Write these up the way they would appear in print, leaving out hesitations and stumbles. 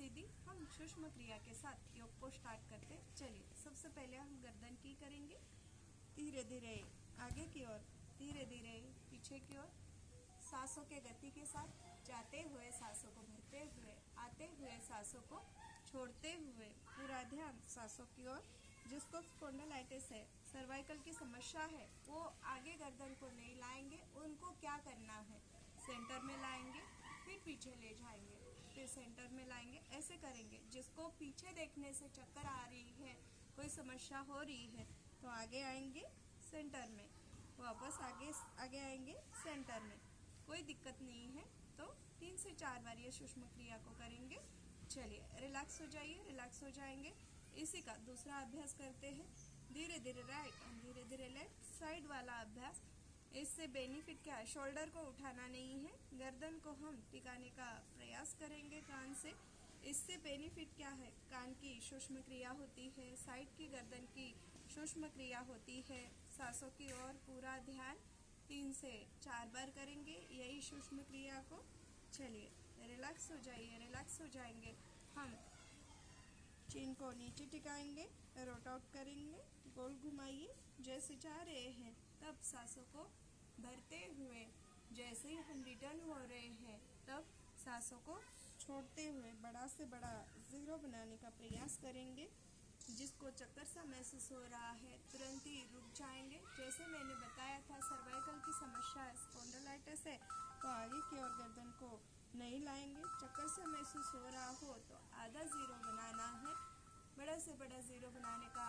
सीधी हम सूक्ष्म क्रिया के साथ योग को स्टार्ट करते। चलिए, सबसे पहले हम गर्दन की करेंगे, धीरे धीरे आगे की ओर, धीरे धीरे पीछे की ओर, सांसों के गति के साथ जाते हुए सांसों को भरते हुए, आते हुए सांसों को छोड़ते हुए, पूरा ध्यान सांसों की ओर। जिसको स्पॉन्डिलाइटिस है, सर्वाइकल की समस्या है, वो आगे गर्दन को नहीं लाएंगे। उनको क्या करना है, सेंटर में लाएंगे, फिर पीछे ले जाएंगे, फिर सेंटर में लाएंगे, ऐसे करेंगे। जिसको पीछे देखने से चक्कर आ रही है, कोई समस्या हो रही है, तो आगे आएंगे सेंटर में, वापस आगे आगे आएंगे सेंटर में, कोई दिक्कत नहीं है। तो 3 से 4 बार ये सूक्ष्म क्रिया को करेंगे। चलिए, रिलैक्स हो जाइए, रिलैक्स हो जाएंगे। इसी का दूसरा अभ्यास करते हैं, धीरे धीरे राइट और धीरे धीरे लेफ्ट साइड वाला अभ्यास। इससे बेनिफिट क्या है, शोल्डर को उठाना नहीं है, गर्दन को हम टिकाने का प्रयास करेंगे कान से। इससे बेनिफिट क्या है, कान की सूक्ष्म क्रिया होती है, साइड की गर्दन की सूक्ष्म क्रिया होती है। सांसों की ओर पूरा ध्यान 3 से 4 बार करेंगे यही सूक्ष्म क्रिया को। चलिए, रिलैक्स हो जाइए, रिलैक्स हो जाएंगे। हम चिन को नीचे टिकाएंगे, रोट आउट करेंगे, गोल घुमाइए। जैसे जा रहे हैं तब सांसों को भरते हुए, जैसे ही हम रिटर्न हो रहे हैं तब सांसों को छोड़ते हुए बड़ा से बड़ा जीरो बनाने का प्रयास करेंगे। जिसको चक्कर सा महसूस हो रहा है, तुरंत ही रुक जाएंगे। जैसे मैंने बताया था, सर्वाइकल की समस्या है, स्पॉन्डिलाइटिस है, तो आगे की ओर गर्दन को नहीं लाएंगे। चक्कर सा महसूस हो रहा हो तो आधा जीरो बनाना है, बड़ा से बड़ा जीरो बनाने का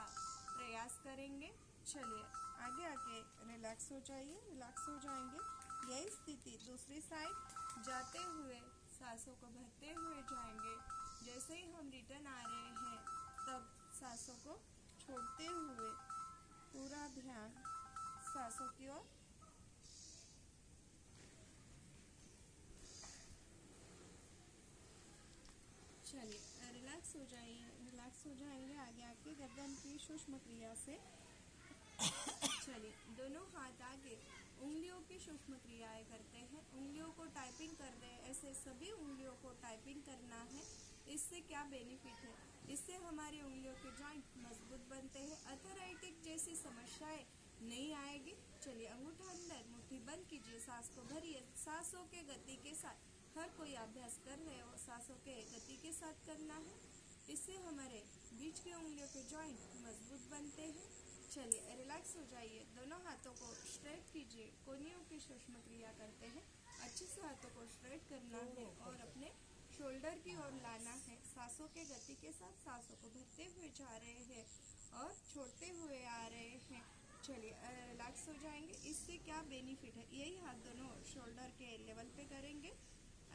प्रयास करेंगे। चलिए, आगे आके रिलैक्स हो जाइए, रिलैक्स हो जाएंगे। यही स्थिति दूसरी साइड जाते हुए सांसों को भरते हुए जाएंगे। जैसे ही हम रिटर्न आ रहे हैं तब सांसों को छोड़ते हुए पूरा ध्यान सांसों की ओर। चलिए, रिलैक्स हो जाइए, रिलैक्स हो जाएंगे। आगे आके गर्दन की सूक्ष्म क्रिया से चलिए, दोनों हाथ आगे उंगलियों की सूक्ष्म क्रियाएं करते हैं। उंगलियों को टाइपिंग कर रहे हैं, ऐसे सभी उंगलियों को टाइपिंग करना है। इससे क्या बेनिफिट है, इससे हमारी उंगलियों के जॉइंट मजबूत बनते हैं, अर्थराइटिस जैसी समस्याएं नहीं आएगी। चलिए, अंगूठा अंदर, मुट्ठी बंद कीजिए, सांस को भरिए। सांसों के गति के साथ हर कोई अभ्यास कर रहे हो, सांसों के गति के साथ करना है। इससे हमारे बीच की उंगलियों के जॉइंट मजबूत बनते हैं। चलिए, रिलैक्स हो जाइए, दोनों हाथों को स्ट्रेट कीजिए, कोहनियों की सूक्ष्म क्रिया करते हैं। अच्छे से हाथों को स्ट्रेट करना है और अपने शोल्डर की ओर लाना है। सांसों के गति के साथ सांसों को भरते हुए जा रहे हैं और छोड़ते हुए आ रहे हैं। चलिए, रिलैक्स हो जाएंगे। इससे क्या बेनिफिट है, यही हाथ दोनों शोल्डर के लेवल पे करेंगे।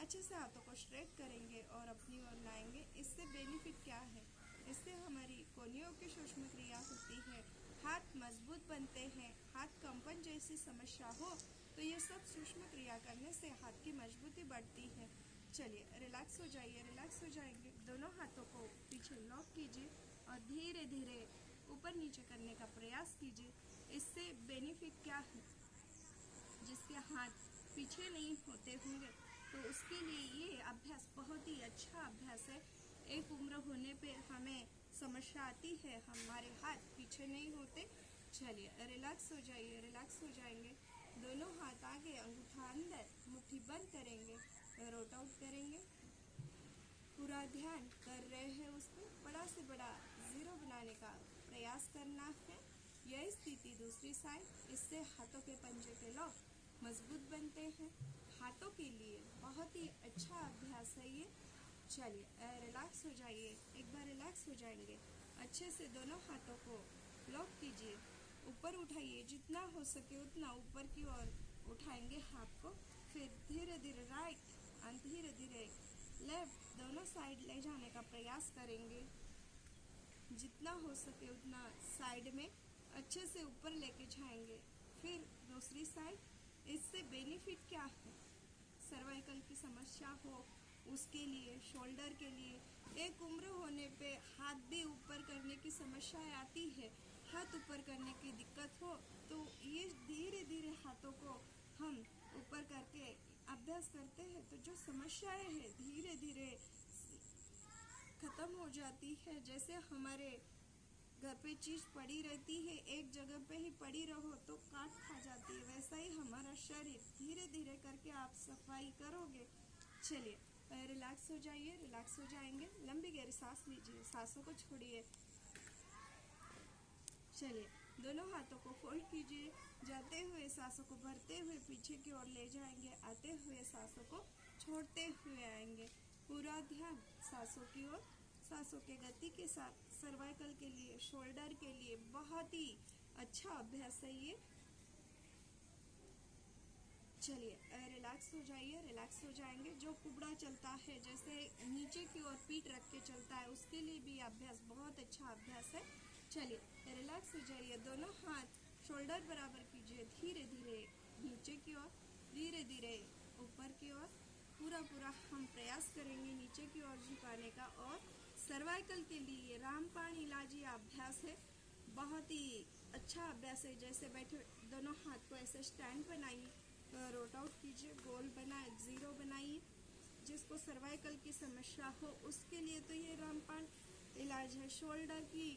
अच्छे से हाथों को स्ट्रेट करेंगे और अपनी ओर लाएंगे। इससे बेनिफिट क्या है, इससे हमारी कोहनियों की सूक्ष्म क्रिया होती है, हाथ मजबूत बनते हैं। हाथ कंपन जैसी समस्या हो तो ये सब सूक्ष्म क्रिया करने से हाथ की मजबूती बढ़ती है। चलिए, रिलैक्स हो जाइए, रिलैक्स हो जाएंगे। दोनों हाथों को पीछे लॉक कीजिए और धीरे धीरे ऊपर नीचे करने का प्रयास कीजिए। इससे बेनिफिट क्या है, जिसके हाथ पीछे नहीं होते होंगे तो उसके लिए ये अभ्यास बहुत ही अच्छा अभ्यास है। एक उम्र होने पे हमें समस्या आती है, हमारे हाथ पीछे नहीं होते। चलिए, रिलैक्स हो जाइए, रिलैक्स हो जाएंगे। दोनों हाथ आगे, अंगूठा अंदर, मुट्ठी बंद करेंगे, रोट आउट करेंगे। पूरा ध्यान कर रहे हैं उस पर, बड़ा से बड़ा जीरो बनाने का प्रयास करना है। यह स्थिति दूसरी साइड। इससे हाथों के पंजे के लॉक मजबूत बनते हैं, हाथों के लिए बहुत ही अच्छा अभ्यास है ये। चलिए, रिलैक्स हो जाइए, एक बार रिलैक्स हो जाएंगे। अच्छे से दोनों हाथों को लॉक कीजिए, ऊपर उठाइए, जितना हो सके उतना ऊपर की ओर उठाएंगे हाथ को। फिर धीरे धीरे राइट और धीरे धीरे लेफ्ट, दोनों साइड ले जाने का प्रयास करेंगे। जितना हो सके उतना साइड में अच्छे से ऊपर लेके जाएंगे। फिर दूसरी साइड। इससे बेनिफिट क्या है, सर्वाइकल की समस्या हो उसके लिए, शोल्डर के लिए, एक उम्र होने पे हाथ भी ऊपर करने की समस्याएं आती है, हाथ ऊपर करने की दिक्कत हो तो ये धीरे धीरे हाथों को हम ऊपर करके अभ्यास करते हैं तो जो समस्याएं हैं धीरे धीरे खत्म हो जाती है। जैसे हमारे घर पे चीज पड़ी रहती है, एक जगह पे ही पड़ी रहो तो काट खा जाती है, वैसा ही हमारा शरीर। धीरे धीरे करके आप सफाई करोगे। चलिए रिलैक्स हो जाइए, रिलैक्स हो जाएंगे। लंबी गहरी सांस लीजिए, सांसों को छोड़िए। चलिए दोनों हाथों को फोल्ड कीजिए। जाते हुए सांसों को भरते हुए पीछे की ओर ले जाएंगे, आते हुए सांसों को छोड़ते हुए आएंगे। पूरा ध्यान सांसों की ओर। सांसों के गति के साथ सर्वाइकल के लिए, शोल्डर के लिए बहुत ही अच्छा अभ्यास है ये। चलिए रिलैक्स हो जाइए, रिलैक्स हो जाएंगे। जो कुबड़ा चलता है, जैसे नीचे की ओर पीठ रख के चलता है, उसके लिए भी अभ्यास बहुत अच्छा अभ्यास है। चलिए रिलैक्स हो जाइए। दोनों हाथ शोल्डर बराबर कीजिए। धीरे धीरे नीचे की ओर, धीरे धीरे ऊपर की ओर। पूरा पूरा हम प्रयास करेंगे नीचे की ओर झुकाने का। और सर्वाइकल के लिए रामबाण इलाजी अभ्यास है, बहुत ही अच्छा अभ्यास है। जैसे बैठे दोनों हाथ को ऐसे स्टैंड बनाइए, रोट आउट कीजिए, गोल बनाए, जीरो बनाइए। जिसको सर्वाइकल की समस्या हो उसके लिए तो ये रामबाण इलाज है। शोल्डर की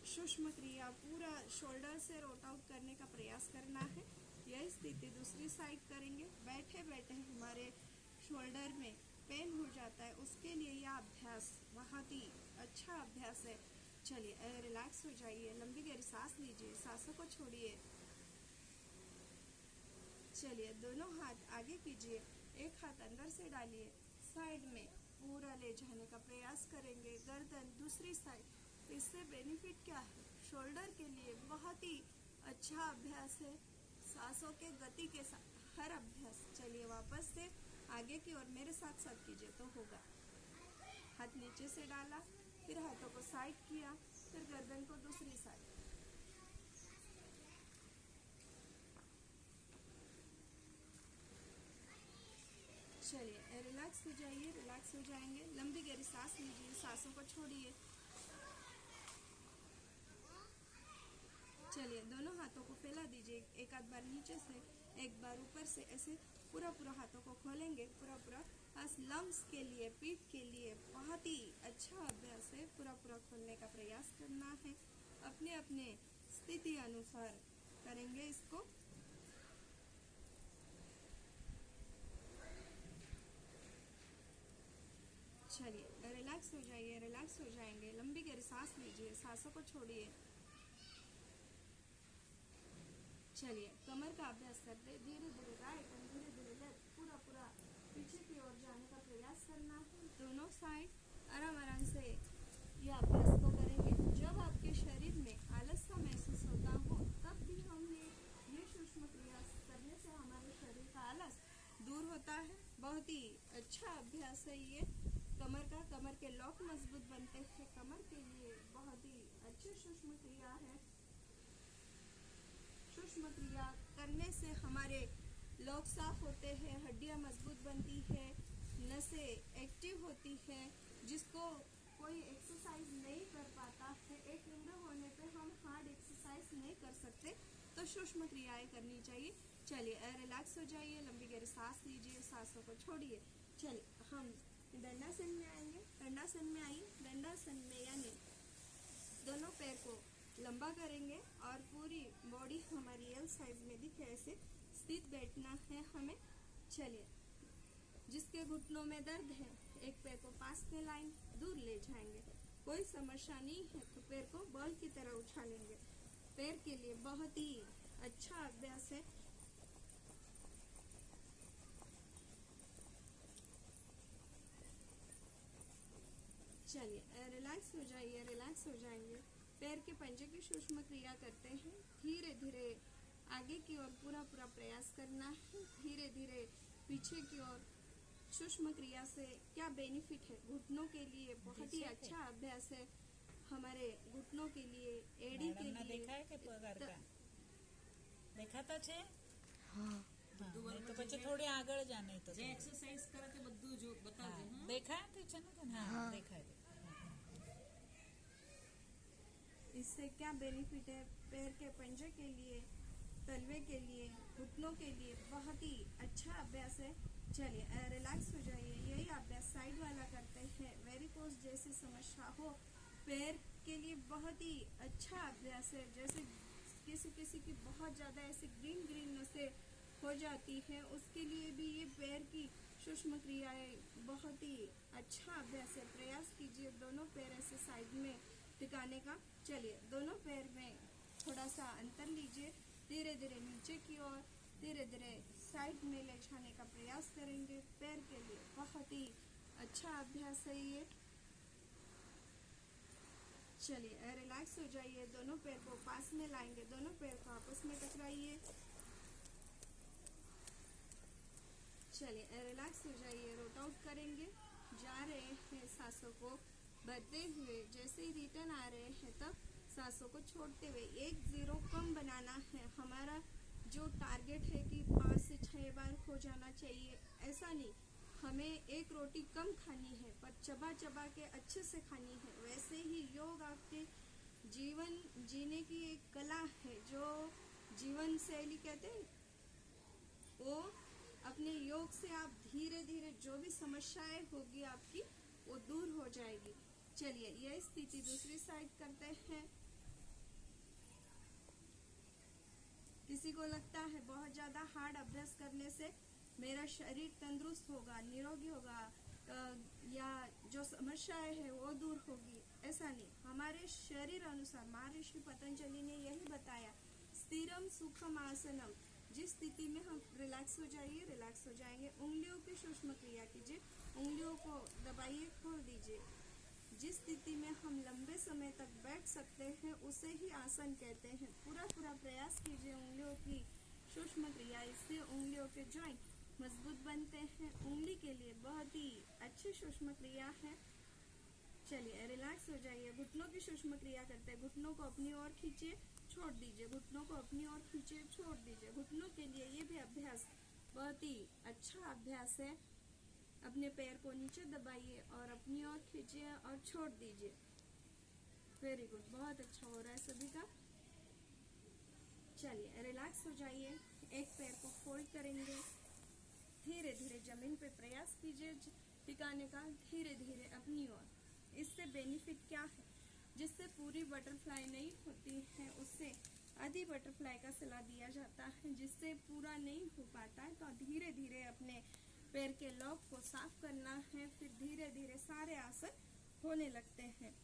सूक्ष्म क्रिया, पूरा शोल्डर से रोट आउट करने का प्रयास करना है। यही स्थिति दूसरी साइड करेंगे। बैठे बैठे हमारे शोल्डर में पेन हो जाता है, उसके लिए यह अभ्यास बहुत ही अच्छा अभ्यास है। चलिए रिलैक्स हो जाइए। लंबी गहरी सांस लीजिए, सांसों को छोड़िए। चलिए दोनों हाथ आगे कीजिए, एक हाथ अंदर से डालिए, साइड में पूरा ले जाने का प्रयास करेंगे। गर्दन दूसरी साइड। इससे बेनिफिट क्या है? शोल्डर के लिए बहुत ही अच्छा अभ्यास है, सांसों के गति के साथ हर अभ्यास। चलिए वापस से आगे की ओर मेरे साथ साथ कीजिए तो होगा। हाथ नीचे से डाला, फिर हाथों को साइड किया, फिर गर्दन को दूसरी साइड। चलिए रिलैक्स हो जाइए, रिलैक्स हो जाएंगे। लंबी गहरी सांस लीजिए, सांसों को छोड़िए। चलिए दोनों हाथों को फैला दीजिए, एक आध बार नीचे से, एक बार ऊपर से, ऐसे पूरा पूरा हाथों को खोलेंगे। पूरा पूरा लंग्स के लिए, पीठ के लिए बहुत ही अच्छा अभ्यास है। पूरा पूरा खोलने का प्रयास करना है। अपने अपने स्थिति अनुसार करेंगे इसको। चलिए रिलैक्स हो जाइए, रिलैक्स हो जाएंगे। लंबी गहरी सांस लीजिए, सांसों को छोड़िए। चलिए कमर का अभ्यास करते, धीरे धीरे राइट और धीरे धीरे लेफ्ट, पूरा पूरा पीछे की ओर जाने का प्रयास करना है। दोनों साइड आराम आराम से यह अभ्यास को करेंगे। जब आपके शरीर में आलस सा महसूस होता हो तब भी हम ये सूक्ष्म क्रिया करने से हमारे शरीर का आलस दूर होता है। बहुत ही अच्छा अभ्यास है ये कमर का। कमर के लॉक मजबूत बनते हैं। कमर के लिए बहुत ही अच्छी सूक्ष्म क्रिया है। सूक्ष्म क्रिया करने से हमारे लॉक साफ होते हैं, हड्डियां मजबूत बनती है, नसें एक्टिव होती है। जिसको कोई एक्सरसाइज नहीं कर पाता है, एक उम्र होने पे हम हार्ड एक्सरसाइज नहीं कर सकते, तो सूक्ष्म क्रियाएं करनी चाहिए। चलिए रिलैक्स हो जाइए, लंबी गहरी सांस लीजिए, सांसों को छोड़िए। चलिए हम दंडासन में आएंगे। दंडासन में आइए। दंडासन में यानी दोनों पैर को लंबा करेंगे और पूरी बॉडी हमारी एल साइज में दिखे ऐसे स्थित बैठना है हमें। चलिए जिसके घुटनों में दर्द है, एक पैर को पास में लाइन दूर ले जाएंगे। कोई समस्या नहीं है तो पैर को बॉल की तरह उछालेंगे। पैर के लिए बहुत ही अच्छा अभ्यास है। चलिए रिलैक्स हो जाइए, रिलैक्स हो जाएंगे। पैर के पंजे की सूक्ष्म क्रिया करते हैं। धीरे धीरे आगे की ओर पूरा पूरा प्रयास करना है। धीरे धीरे पीछे की ओर। सूक्ष्म क्रिया से क्या बेनिफिट है? घुटनों के लिए बहुत ही अच्छा अभ्यास है। हमारे घुटनों के लिए, एड़ी के लिए। देखा है कि पगार का देखा था छे? हाँ तो પછી થોડી આગળ જાને તો જે એક્સરસાઇઝ કરે તે બધું જો બતાવજે હા देखा है છે ने? हाँ देखा है। इससे क्या बेनिफिट है? पैर के पंजे के लिए, तलवे के लिए, घुटनों के लिए बहुत ही अच्छा अभ्यास है। चलिए रिलैक्स हो जाइए। यही अभ्यास साइड वाला करते हैं। वेरिकोज वेरिकोस जैसी समस्या हो, पैर के लिए बहुत ही अच्छा अभ्यास है। जैसे किसी किसी की बहुत ज़्यादा ऐसे ग्रीन ग्रीन नसें हो जाती हैं, उसके लिए भी ये पैर की सूक्ष्म क्रियाएं बहुत ही अच्छा अभ्यास है। प्रयास कीजिए दोनों पैर ऐसे साइड में टिकाने का। चलिए दोनों पैर में थोड़ा सा अंतर लीजिए, धीरे धीरे नीचे की ओर, धीरे धीरे साइड में ले जाने का प्रयास करेंगे। पैर के लिए बहुत ही अच्छा अभ्यास है ये। चलिए रिलैक्स हो जाइए, दोनों पैर को पास में लाएंगे, दोनों पैर को आपस में टकराइए। चलिए रिलैक्स हो जाइए, रोट आउट करेंगे। जा रहे हैं सांसों को भरते हुए, जैसे ही रिटर्न आ रहे हैं तब सांसों को छोड़ते हुए 1-0 कम बनाना है। हमारा जो टारगेट है कि 5 से 6 बार हो जाना चाहिए, ऐसा नहीं, हमें एक रोटी कम खानी है पर चबा चबा के अच्छे से खानी है। वैसे ही योग आपके जीवन जीने की एक कला है, जो जीवन शैली कहते हैं, वो अपने योग से आप धीरे धीरे जो भी समस्याएं होगी आपकी वो दूर हो जाएगी। चलिए यह स्थिति दूसरी साइड करते हैं। किसी को लगता है बहुत ज़्यादा हार्ड अभ्यास करने से मेरा शरीर तंदुरुस्त होगा, निरोगी होगा, या जो समस्याएं है वो दूर होगी, ऐसा नहीं। हमारे शरीर अनुसार महर्षि पतंजलि ने यही बताया, स्थिरम सुखम आसनम। जिस स्थिति में हम रिलैक्स हो जाइए, रिलैक्स हो जाएंगे। उंगलियों की सूक्ष्म क्रिया कीजिए, उंगलियों को दबाइए, खोल दीजिए। जिस स्थिति में हम लंबे समय तक बैठ सकते हैं उसे ही आसन कहते हैं। पूरा प्रयास कीजिए उंगलियों की सूक्ष्म क्रिया, इससे उंगलियों के जॉइंट मजबूत बनते हैं। उंगली के लिए बहुत ही अच्छी सूक्ष्म क्रिया है। चलिए रिलैक्स हो जाइए, घुटनों की सूक्ष्म क्रिया करते हैं। घुटनों को अपनी ओर खींचिए, छोड़ दीजिए, घुटनों को अपनी ओर खींचिए, छोड़ दीजिए। घुटनों के लिए ये भी अभ्यास बहुत ही अच्छा अभ्यास है। अपने पैर को नीचे दबाइए और अपनी ओर खींचिए और छोड़ दीजिए। वेरी गुड, बहुत अच्छा हो रहा है सभी का। चलिए रिलैक्स हो जाइए, एक पैर को फोल्ड करेंगे, धीरे धीरे जमीन पे प्रयास कीजिए टिकाने का, धीरे धीरे अपनी ओर। इससे बेनिफिट क्या है, जिससे पूरी बटरफ्लाई नहीं होती है उससे आधी बटरफ्लाई का सलाह दिया जाता है। जिससे पूरा नहीं हो पाता है तो धीरे धीरे अपने पैर के लॉक को साफ करना है, फिर धीरे धीरे सारे आसन होने लगते हैं।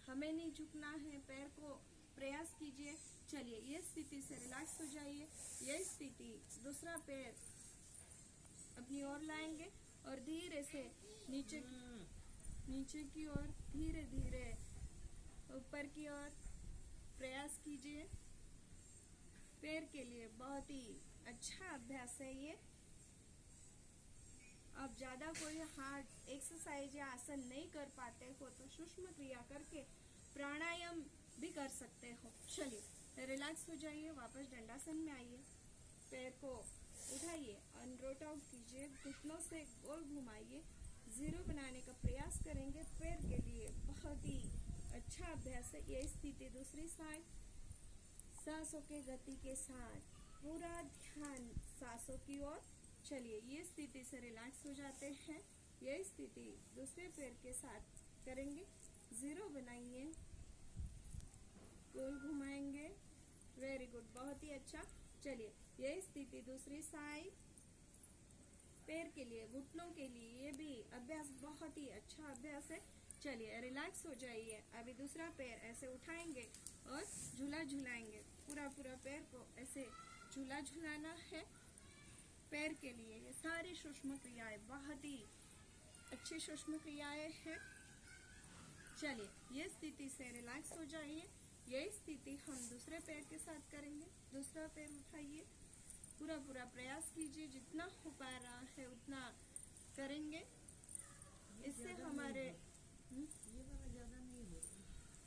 हमें नहीं झुकना है, पैर को प्रयास कीजिए। चलिए ये स्थिति से रिलैक्स हो जाइए। यह स्थिति, दूसरा पैर अपनी ओर लाएंगे और धीरे से नीचे की ओर, धीरे धीरे ऊपर की ओर प्रयास कीजिए। पैर के लिए बहुत ही अच्छा अभ्यास है ये। अब ज्यादा कोई हार्ड एक्सरसाइज या आसन नहीं कर पाते हो तो सूक्ष्म क्रिया करके प्राणायाम भी कर सकते हो। चलिए रिलैक्स हो जाइए, वापस दंडासन में आइए, पैर को उठाइए और रोट आउट कीजिए, घुटनों से गोल घुमाइए, 0 बनाने का प्रयास करेंगे। पैर के लिए बहुत ही अच्छा अभ्यास है। ये स्थिति दूसरी साइड, सांसों के गति के साथ पूरा ध्यान सांसों की ओर। चलिए ये स्थिति से रिलैक्स हो जाते हैं। यह स्थिति दूसरे पैर के साथ करेंगे, 0 बनाइए, गोल घुमाएंगे। वेरी गुड, बहुत ही अच्छा। चलिए यह स्थिति दूसरी साइड, पैर के लिए, घुटनों के लिए ये भी अभ्यास बहुत ही अच्छा अभ्यास है। चलिए रिलैक्स हो जाइए। अभी दूसरा पैर ऐसे उठाएंगे और झूला झुलाएंगे। पूरा पैर को ऐसे झूला झुलाना है। पैर के लिए ये सारी सूक्ष्म क्रियाएं बहुत ही अच्छी सूक्ष्म क्रियाएं हैं। चलिए ये स्थिति से रिलैक्स हो जाइए। यही स्थिति हम दूसरे पैर के साथ करेंगे। दूसरा पैर उठाइए, पूरा प्रयास कीजिए, जितना हो पा रहा है उतना करेंगे। इससे हमारे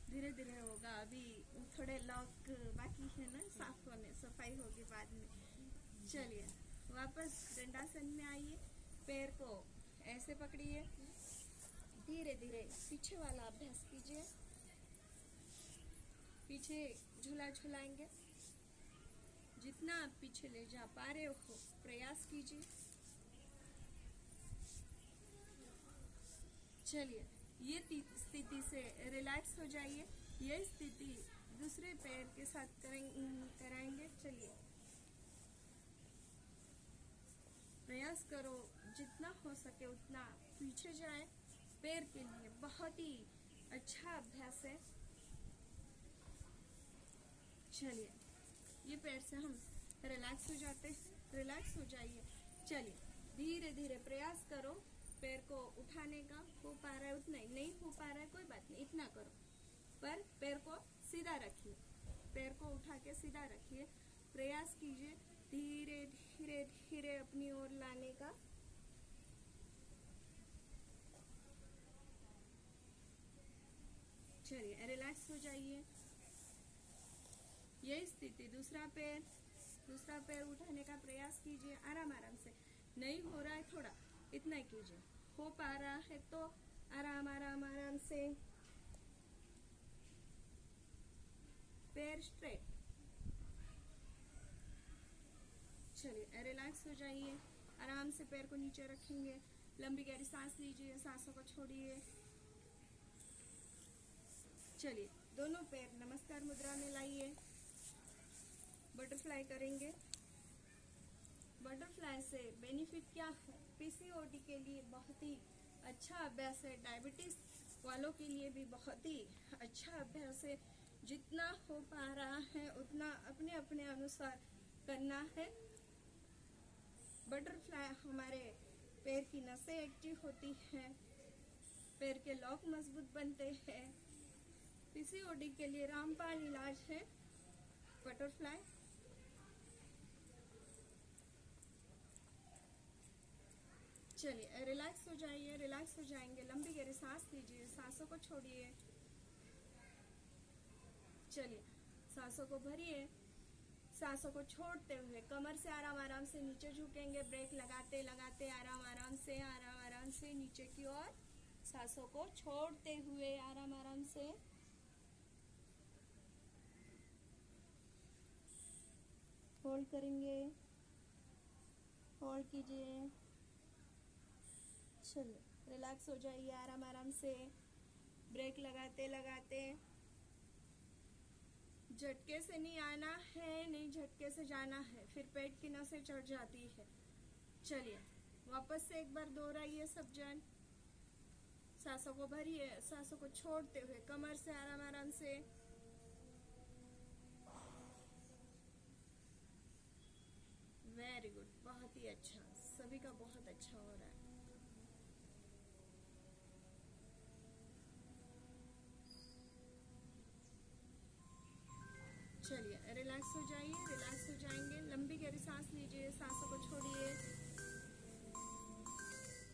धीरे धीरे होगा, अभी थोड़े लॉक बाकी है ना साफ होने, सफाई होगी बाद में। चलिए वापस दंडासन में आइए, पैर को ऐसे पकड़िए, धीरे धीरे पीछे वाला अभ्यास कीजिए। पीछे झूला झुलाएंगे, जितना आप पीछे ले जा पा रहे हो प्रयास कीजिए। चलिए, ये स्थिति से रिलैक्स हो जाइए। ये स्थिति दूसरे पैर के साथ कराएंगे। चलिए, प्रयास करो जितना हो सके उतना पीछे जाए। पैर के लिए बहुत ही अच्छा अभ्यास है। चलिए, ये पैर से हम रिलैक्स हो जाते हैं। रिलैक्स हो जाइए। चलिए, धीरे धीरे प्रयास करो पैर को उठाने का। हो पा रहा है उतना ही, नहीं हो पा रहा है कोई बात नहीं, इतना करो, पर पैर को सीधा रखिए। पैर को उठा के सीधा रखिए। प्रयास कीजिए धीरे धीरे धीरे अपनी ओर लाने का। चलिए, रिलैक्स हो जाइए। यही स्थिति दूसरा पैर उठाने का प्रयास कीजिए। आराम आराम से, नहीं हो रहा है थोड़ा, इतना ही कीजिए। हो पा रहा है तो आराम आराम आराम से पैर स्ट्रेट। चलिए, रिलैक्स हो जाइए। आराम से पैर को नीचे रखेंगे। लंबी गहरी सांस लीजिए, सांसों को छोड़िए। चलिए, दोनों पैर नमस्कार मुद्रा में लाइए। बटरफ्लाई करेंगे। बटरफ्लाई से बेनिफिट क्या है? पीसीओडी के लिए बहुत ही अच्छा अभ्यास है। डायबिटीज वालों के लिए भी बहुत ही अच्छा अभ्यास है। जितना हो पा रहा है उतना अपने अपने अनुसार करना है। बटरफ्लाई हमारे पैर की नसें एक्टिव होती हैं, पैर के लॉक मजबूत बनते हैं। पीसीओडी के लिए रामबाण इलाज है बटरफ्लाई। चलिए, रिलैक्स हो जाइए। रिलैक्स हो जाएंगे। लंबी गहरी सांस लीजिए, सांसों को छोड़िए। चलिए, सांसों को भरिए। सांसों को छोड़ते हुए कमर से आराम आराम से नीचे झुकेंगे। ब्रेक लगाते लगाते आराम आराम से नीचे की ओर। सांसों को छोड़ते हुए आराम आराम से। होल्ड करेंगे। होल्ड कीजिए। चलिए, रिलैक्स हो जाइए आराम आराम से। ब्रेक लगाते लगाते। झटके से नहीं आना है, नहीं झटके से जाना है, फिर पेट की नसें चढ़ जाती है। चलिए, वापस से एक बार दोहराइए सब जन। सांसों को भरिए, सांसों को छोड़ते हुए कमर से आराम आराम से। वेरी गुड, बहुत ही अच्छा, सभी का बहुत अच्छा हो रहा है। चलिए, रिलैक्स हो जाइए। रिलैक्स हो जाएंगे। लंबी गहरी सांस लीजिए, सांसों को छोड़िए।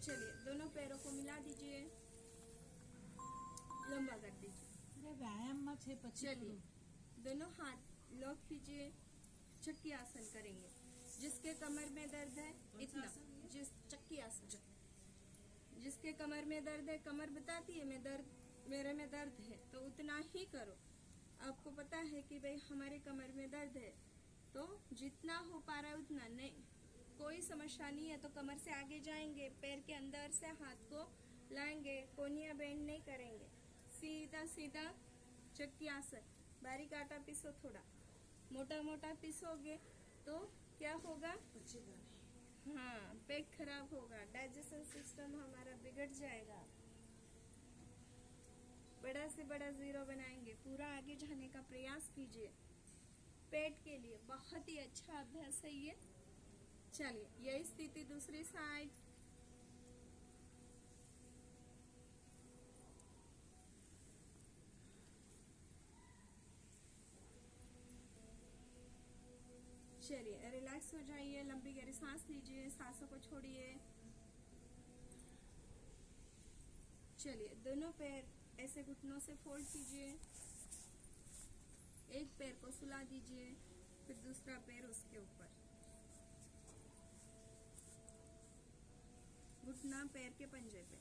चलिए, दोनों पैरों को मिला दीजिए, लंबा कर दीजिए। अरे व्यायाम में छे પછી चलिए, दोनों हाथ लॉक कीजिए। चक्की आसन करेंगे। जिसके कमर में दर्द है इतना, चक्की आसन। जिसके कमर में दर्द है, कमर बताती है मेरे में दर्द है, तो उतना ही करो। आपको पता है कि भाई हमारे कमर में दर्द है, तो जितना हो पा रहा है उतना। नहीं, कोई समस्या नहीं है तो कमर से आगे जाएंगे, पैर के अंदर से हाथ को लाएंगे, कोनिया बेंड नहीं करेंगे, सीधा सीधा चक्की आसन। बारीक आटा पीसो, थोड़ा मोटा मोटा पीसोगे तो क्या होगा? हाँ, पेट खराब होगा, डाइजेशन सिस्टम हमारा बिगड़ जाएगा। बड़ा से बड़ा जीरो बनाएंगे। पूरा आगे जाने का प्रयास कीजिए। पेट के लिए बहुत ही अच्छा अभ्यास है ये। चलिए, यही स्थिति दूसरी साइड। चलिए, रिलैक्स हो जाइए। लंबी गहरी सांस लीजिए, सांसों को छोड़िए। चलिए, दोनों पैर ऐसे घुटनों से फोल्ड कीजिए। एक पैर को सुला दीजिए, फिर दूसरा पैर उसके ऊपर। घुटना पैर के पंजे पे।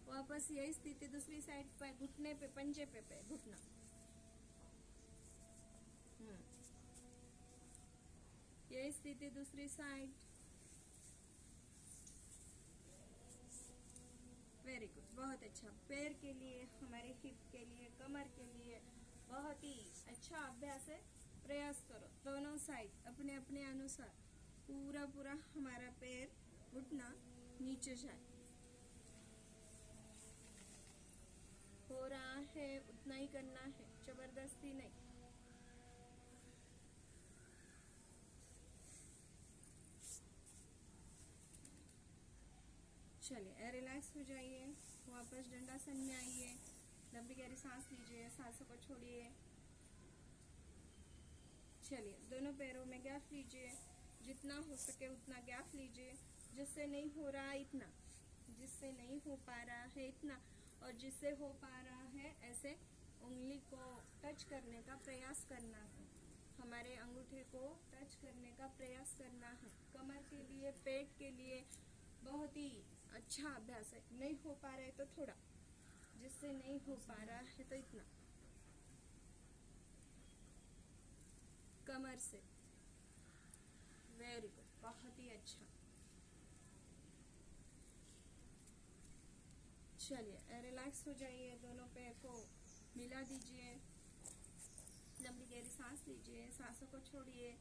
वापस यही स्थिति दूसरी साइड पर, घुटने पे, पंजे पे घुटना। यही स्थिति दूसरी साइड। गुड, बहुत अच्छा। पैर के लिए, हमारे हिप के लिए, कमर के लिए बहुत ही अच्छा अभ्यास है। प्रयास करो दोनों साइड अपने अपने अनुसार पूरा पूरा हमारा पैर घुटना नीचे जाए। हो रहा है उतना ही करना है, जबरदस्ती नहीं। चलिए रिलैक्स हो जाइए, वापस दंडासन में आइए। लंबी गहरी सांस लीजिए, सांसों को छोड़िए। चलिए दोनों पैरों में गैप लीजिए, जितना हो सके उतना गैप लीजिए। जिससे नहीं हो रहा इतना, जिससे नहीं हो पा रहा है इतना, और जिससे हो पा रहा है ऐसे उंगली को टच करने का प्रयास करना है। हमारे अंगूठे को टच करने का प्रयास करना है। कमर के लिए, पेट के लिए बहुत ही अच्छा अभ्यास है। नहीं हो पा रहा है तो थोड़ा, जिससे नहीं हो पा रहा है तो इतना। कमर से, वेरी गुड, बहुत ही अच्छा। चलिए रिलैक्स हो जाइए, दोनों पैर को मिला दीजिए। लंबी गहरी सांस लीजिए, सांसों को छोड़िए।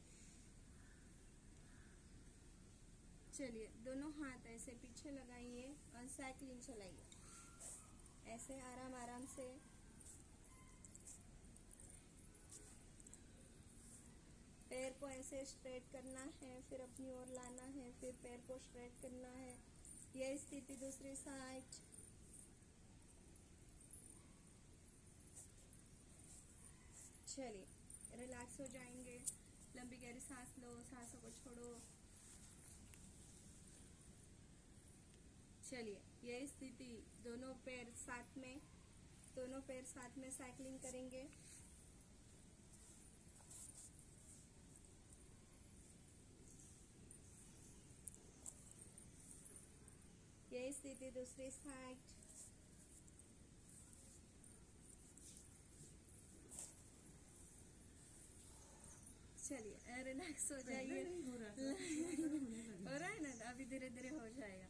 चलिए दोनों हाथ ऐसे पीछे लगाइए और साइकिलिंग चलाइए, ऐसे आराम आराम से। पैर को ऐसे स्ट्रेट करना है, फिर अपनी ओर लाना है, फिर पैर को स्ट्रेट करना है। यह स्थिति दूसरी साइड। चलिए रिलैक्स हो जाएंगे। लंबी गहरी सांस लो, सांसों को छोड़ो। चलिए यह स्थिति, दोनों पैर साथ में, दोनों पैर साथ में साइकिलिंग करेंगे। यह स्थिति दूसरी साइड। चलिए रिलैक्स हो जाइए। हो रहा है ना, अभी धीरे धीरे हो जाएगा।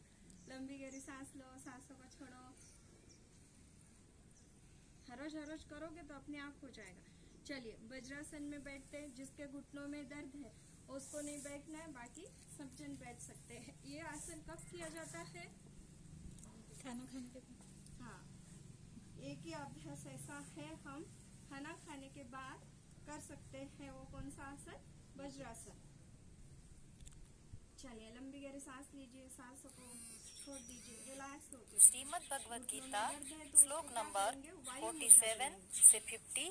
लंबी गहरी सांस लो, सांसों को छोड़ो। हर रोज करोगे तो अपने आप हो जाएगा। चलिए वज्रासन में बैठते हैं। जिसके घुटनों में दर्द है उसको नहीं बैठना है, बाकी सब जन बैठ सकते हैं। ये आसन कब किया जाता है? खाना खाने के बाद। हाँ, एक ही अभ्यास ऐसा है, हम खाना खाने के बाद कर सकते हैं। वो कौन सा आसन? वज्रासन। चलिए लंबी गहरी सांस लीजिए, सांसों को छोड़ दीजिए, रिलैक्स होके। श्रीमद् भगवद गीता श्लोक नंबर 47 से 50